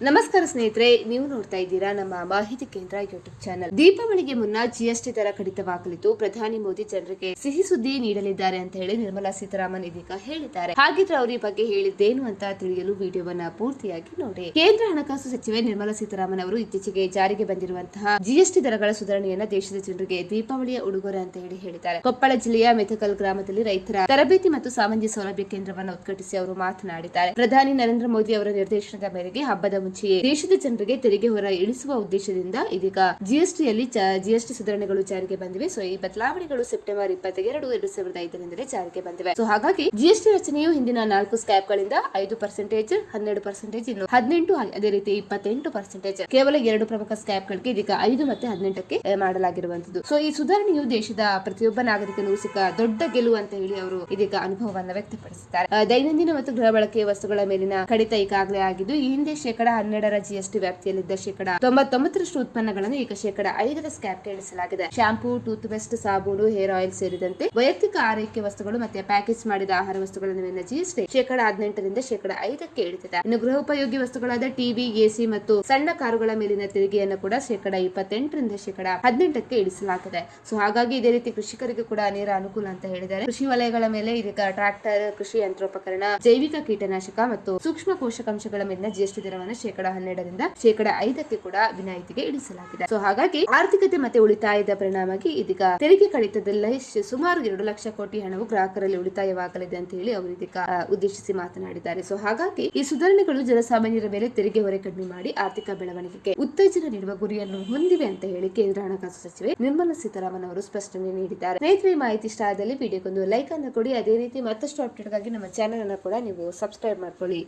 ನಮಸ್ಕಾರ ಸ್ನೇಹಿತರೆ, ನೀವು ನೋಡ್ತಾ ಇದ್ದೀರಾ ನಮ್ಮ ಮಾಹಿತಿ ಕೇಂದ್ರ ಯೂಟ್ಯೂಬ್ ಚಾನಲ್. ದೀಪಾವಳಿಗೆ ಮುನ್ನ ಜಿಎಸ್ಟಿ ದರ ಕಡಿತವಾಗಲಿದ್ದು ಪ್ರಧಾನಿ ಮೋದಿ ಜನರಿಗೆ ಸಿಹಿ ಸುದ್ದಿ ನೀಡಲಿದ್ದಾರೆ ಅಂತ ಹೇಳಿ ನಿರ್ಮಲಾ ಸೀತಾರಾಮನ್ ಇದೀಗ ಹೇಳಿದ್ದಾರೆ. ಹಾಗಿದ್ರೆ ಅವರು ಈ ಬಗ್ಗೆ ಹೇಳಿದ್ದೇನು ಅಂತ ತಿಳಿಯಲು ವಿಡಿಯೋವನ್ನ ಪೂರ್ತಿಯಾಗಿ ನೋಡಿ. ಕೇಂದ್ರ ಹಣಕಾಸು ಸಚಿವೆ ನಿರ್ಮಲಾ ಸೀತಾರಾಮನ್ ಅವರು ಇತ್ತೀಚೆಗೆ ಜಾರಿಗೆ ಬಂದಿರುವಂತಹ ಜಿಎಸ್ಟಿ ದರಗಳ ಸುಧಾರಣೆಯನ್ನ ದೇಶದ ಜನರಿಗೆ ದೀಪಾವಳಿಯ ಉಡುಗೊರೆ ಅಂತ ಹೇಳಿ ಹೇಳಿದ್ದಾರೆ. ಕೊಪ್ಪಳ ಜಿಲ್ಲೆಯ ಮೆತಕಲ್ ಗ್ರಾಮದಲ್ಲಿ ರೈತರ ತರಬೇತಿ ಮತ್ತು ಸಾಮಾನ್ಯ ಸೌಲಭ್ಯ ಕೇಂದ್ರವನ್ನು ಉದ್ಘಾಟಿಸಿ ಅವರು ಮಾತನಾಡಿದ್ದಾರೆ. ಪ್ರಧಾನಿ ನರೇಂದ್ರ ಮೋದಿ ಅವರ ನಿರ್ದೇಶನದ ಮೇರೆಗೆ ಹಬ್ಬದ ಮುಂಚೆಯೇ ದೇಶದ ಜನರಿಗೆ ತೆರಿಗೆ ಹೊರ ಇಳಿಸುವ ಉದ್ದೇಶದಿಂದ ಇದೀಗ ಜಿಎಸ್ಟಿ ಸುಧಾರಣೆಗಳು ಜಾರಿಗೆ ಬಂದಿವೆ. ಸೊ ಈ ಬದಲಾವಣೆಗಳು ಸೆಪ್ಟೆಂಬರ್ 22, 2005 ಜಾರಿಗೆ ಬಂದಿವೆ. ಸೊ ಹಾಗಾಗಿ ಜಿಎಸ್ಟಿ ರಚನೆಯು ಹಿಂದಿನ 4 ಸ್ಕ್ಯಾಬ್ಗಳಿಂದ 5%, 12%, ಇನ್ನು 18, ಅದೇ ರೀತಿ 28%, ಕೇವಲ 2 ಪ್ರಮುಖ ಸ್ಕ್ಯಾಬ್ಗಳಿಗೆ ಇದೀಗ 5 ಮತ್ತು 18ಕ್ಕೆ ಮಾಡಲಾಗಿರುವಂತದ್ದು. ಸೊ ಈ ಸುಧಾರಣೆಯು ದೇಶದ ಪ್ರತಿಯೊಬ್ಬ ನಾಗರಿಕನಿಗೂ ಸಿಕ್ಕ ದೊಡ್ಡ ಗೆಲುವು ಅಂತ ಹೇಳಿ ಅವರು ಇದೀಗ ಅನುಭವವನ್ನು ವ್ಯಕ್ತಪಡಿಸಿದ್ದಾರೆ. ದೈನಂದಿನ ಮತ್ತು ಗೃಹ ಬಳಕೆಯ ವಸ್ತುಗಳ ಮೇಲಿನ ಕಡಿತ ಈಗಾಗಲೇ ಆಗಿದ್ದು, ಈ ಹಿಂದೆ ಶೇಕಡ 12 ಜಿಎಸ್ಟಿ ವ್ಯಾಪ್ತಿಯಲ್ಲಿದ್ದ ಶೇಕಡ 99% ಉತ್ಪನ್ನಗಳನ್ನು ಈಗ ಶೇಕಡ 5 ಸ್ಕ್ಯಾಬ್ಗೆ ಇಳಿಸಲಾಗಿದೆ. ಶಾಂಪೂ, ಟೂತ್ ಪೇಸ್ಟ್, ಸಾಬೂನು, ಹೇರ್ ಆಯಿಲ್ ಸೇರಿದಂತೆ ವೈಯಕ್ತಿಕ ಆರೈಕೆ ವಸ್ತುಗಳು ಮತ್ತೆ ಪ್ಯಾಕೇಜ್ ಮಾಡಿದ ಆಹಾರ ವಸ್ತುಗಳ ಮೇಲಿನ ಜಿಎಸ್ಟಿ ಶೇಕಡ 18ರಿಂದ ಶೇಕಡ 5ಕ್ಕೆ ಇಳಿದಿದೆ. ಇನ್ನು ಗೃಹೋಪಯೋಗಿ ವಸ್ತುಗಳಾದ ಟಿವಿ, ಎಸಿ ಮತ್ತು ಸಣ್ಣ ಕಾರುಗಳ ಮೇಲಿನ ತೆರಿಗೆಯನ್ನು ಕೂಡ ಶೇಕಡ 28ರಿಂದ ಶೇಕಡ 18ಕ್ಕೆ ಇಳಿಸಲಾಗಿದೆ. ಸೊ ಹಾಗಾಗಿ ಇದೇ ರೀತಿ ಕೃಷಿಕರಿಗೆ ಕೂಡ ನೇರ ಅನುಕೂಲ ಅಂತ ಹೇಳಿದ್ದಾರೆ. ಕೃಷಿ ವಲಯಗಳ ಮೇಲೆ ಇದೀಗ ಟ್ರಾಕ್ಟರ್, ಕೃಷಿ ಯಂತ್ರೋಪಕರಣ, ಜೈವಿಕ ಕೀಟನಾಶಕ ಮತ್ತು ಸೂಕ್ಷ್ಮ ಪೋಷಕಾಂಶಗಳ ಮೇಲಿನ ಜಿಎಸ್ಟಿ ದರವನ್ನು ಶೇಕಡ 12ರಿಂದ ಶೇಕಡ 5ಕ್ಕೆ ಕೂಡ ವಿನಾಯಿತಿಗೆ ಇಳಿಸಲಾಗಿದೆ. ಸೊ ಹಾಗಾಗಿ ಆರ್ಥಿಕತೆ ಮತ್ತೆ ಉಳಿತಾಯದ ಪರಿಣಾಮವಾಗಿ ಇದೀಗ ತೆರಿಗೆ ಕಡಿತದಲ್ಲಿ ಸುಮಾರು 2 ಲಕ್ಷ ಕೋಟಿ ಹಣವು ಗ್ರಾಹಕರಲ್ಲಿ ಉಳಿತಾಯವಾಗಲಿದೆ ಅಂತ ಹೇಳಿ ಅವರು ಇದೀಗ ಉದ್ದೇಶಿಸಿ ಮಾತನಾಡಿದ್ದಾರೆ. ಸೊ ಹಾಗಾಗಿ ಈ ಸುಧಾರಣೆಗಳು ಜನಸಾಮಾನ್ಯರ ಮೇಲೆ ತೆರಿಗೆ ಹೊರೆ ಕಡಿಮೆ ಮಾಡಿ ಆರ್ಥಿಕ ಬೆಳವಣಿಗೆಗೆ ಉತ್ತೇಜನ ನೀಡುವ ಗುರಿಯನ್ನು ಹೊಂದಿವೆ ಅಂತ ಹೇಳಿ ಕೇಂದ್ರ ಹಣಕಾಸು ಸಚಿವೆ ನಿರ್ಮಲಾ ಸೀತಾರಾಮನ್ ಅವರು ಸ್ಪಷ್ಟನೆ ನೀಡಿದ್ದಾರೆ. ಸ್ನೇಹಿತರೆ, ಈ ಮಾಹಿತಿ ಇಷ್ಟ ಆದಲ್ಲಿ ವಿಡಿಯೋಗೊಂದು ಲೈಕ್ ಅನ್ನು ಕೊಡಿ. ಅದೇ ರೀತಿ ಮತ್ತಷ್ಟು ಅಪ್ಡೇಟ್ಗಾಗಿ ನಮ್ಮ ಚಾನೆಲ್ ಅನ್ನು ಕೂಡ ನೀವು ಸಬ್ಸ್ಕ್ರೈಬ್ ಮಾಡ್ಕೊಳ್ಳಿ.